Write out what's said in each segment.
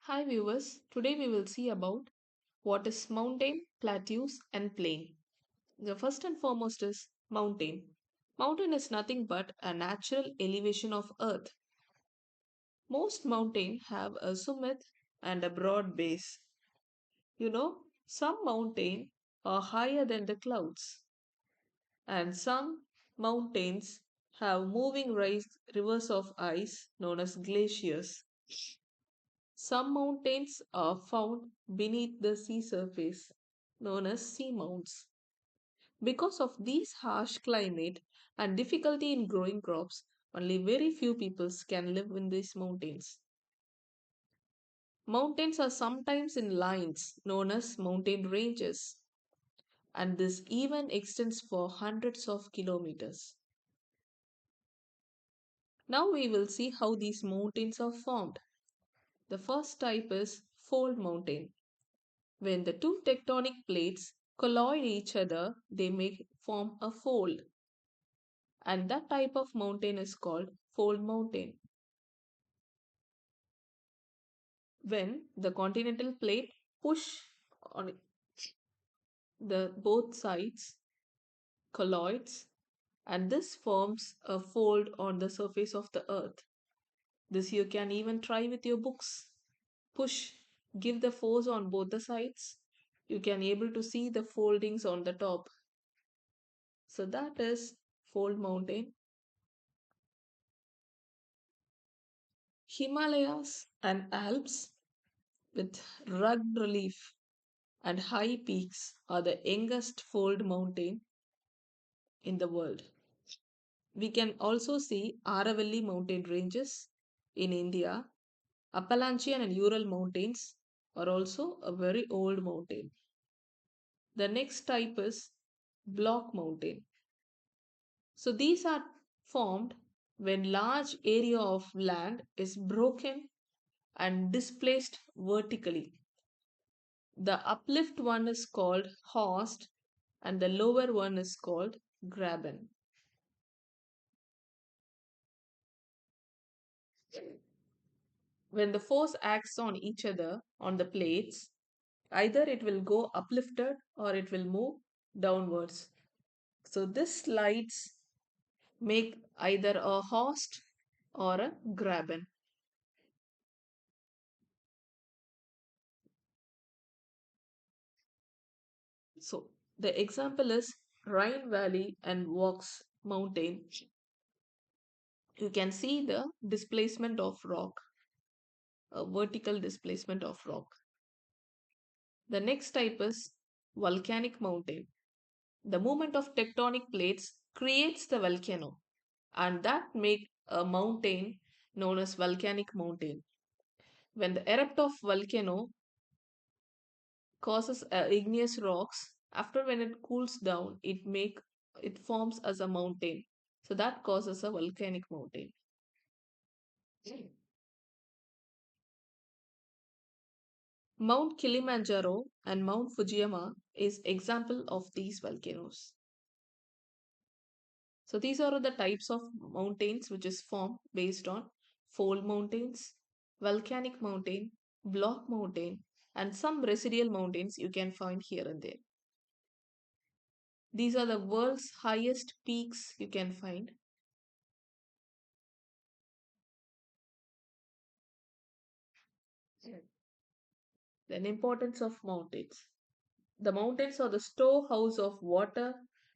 Hi viewers, today we will see about what is mountain, plateaus and plain. The first and foremost is mountain. Mountain is nothing but a natural elevation of earth. Most mountains have a summit and a broad base. Some mountains are higher than the clouds and some mountains have moving rivers of ice known as glaciers. Some mountains are found beneath the sea surface, known as seamounts. Because of these harsh climate and difficulty in growing crops, only very few peoples can live in these mountains. Mountains are sometimes in lines known as mountain ranges, and this even extends for hundreds of kilometers. Now we will see how these mountains are formed. The first type is fold mountain. When the two tectonic plates collide each other, they make form a fold, and that type of mountain is called fold mountain. When the continental plate push on the both sides collides, and this forms a fold on the surface of the earth. This you can even try with your books. Push, give the force on both the sides. You can able to see the foldings on the top. So that is fold mountain. Himalayas and Alps with rugged relief and high peaks are the youngest fold mountain in the world. We can also see Aravalli mountain ranges in India. Appalachian and Ural mountains are also a very old mountain. The next type is block mountain. So these are formed when large area of land is broken and displaced vertically. The uplift one is called horst and the lower one is called graben. When the force acts on each other on the plates, either it will go uplifted or it will move downwards. So this slides make either a horst or a graben. So the example is Rhine Valley and Vaux Mountain. You can see the displacement of rock, a vertical displacement of rock. The next type is volcanic mountain. The movement of tectonic plates creates the volcano and that make a mountain known as volcanic mountain. When the erupt of volcano causes igneous rocks, after when it cools down, it forms as a mountain. So that causes a volcanic mountain. Mount Kilimanjaro and Mount Fujiyama is example of these volcanoes. So these are the types of mountains which is formed based on fold mountains, volcanic mountain, block mountain, and some residual mountains you can find here and there. These are the world's highest peaks you can find. Then importance of mountains. The mountains are the storehouse of water.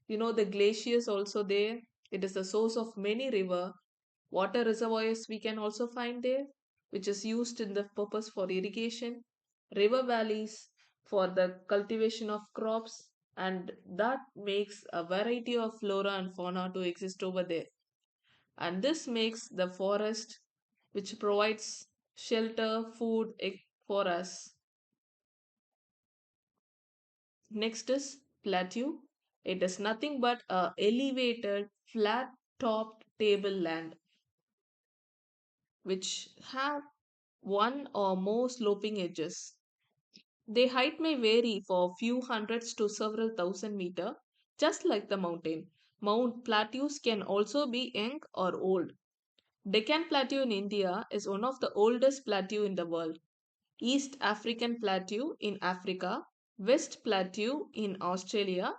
The glaciers also there. It is the source of many river. Water reservoirs we can also find there, which is used in the purpose for irrigation. River valleys for the cultivation of crops, and that makes a variety of flora and fauna to exist over there. And this makes the forest which provides shelter, food for us. Next is plateau. It is nothing but a elevated, flat-topped tableland which have one or more sloping edges. Their height may vary for few hundreds to several thousand meters, just like the mountain. Mount plateaus can also be young or old. Deccan Plateau in India is one of the oldest plateau in the world. East African Plateau in Africa, West Plateau in Australia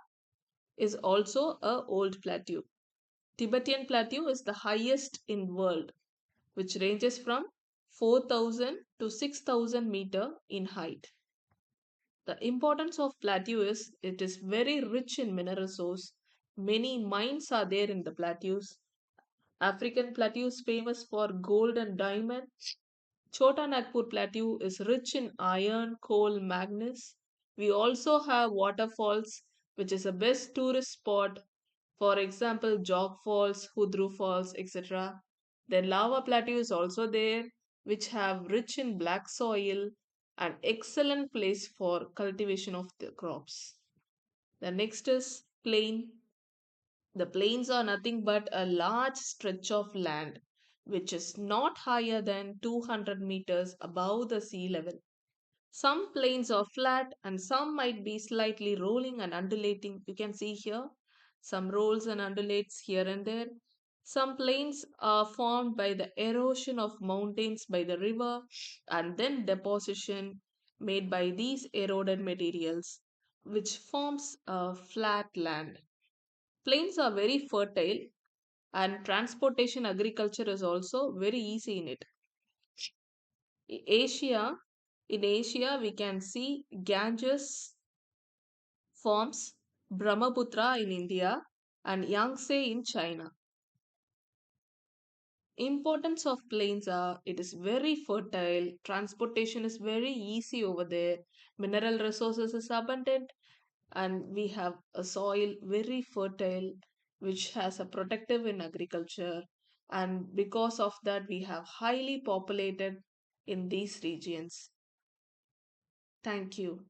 is also a old plateau. Tibetan Plateau is the highest in world, which ranges from 4,000 to 6,000 meter in height. The importance of plateau is it is very rich in mineral source. Many mines are there in the plateaus. African plateau is famous for gold and diamond. Chota Nagpur Plateau is rich in iron, coal, manganese. We also have waterfalls, which is a best tourist spot. For example, Jog Falls, Hudru Falls, etc. Then Lava Plateau is also there, which have rich in black soil and excellent place for cultivation of the crops. The next is plain. The plains are nothing but a large stretch of land which is not higher than 200 meters above the sea level. Some plains are flat and some might be slightly rolling and undulating. You can see here some rolls and undulates here and there. Some plains are formed by the erosion of mountains by the river and then deposition made by these eroded materials, which forms a flat land. Plains are very fertile and transportation agriculture is also very easy in it. Asia, in Asia, we can see Ganges forms, Brahmaputra in India, and Yangtze in China. Importance of plains are it is very fertile, transportation is very easy over there, mineral resources is abundant, and we have a soil very fertile which has a protective in agriculture, and because of that we have highly populated in these regions. Thank you.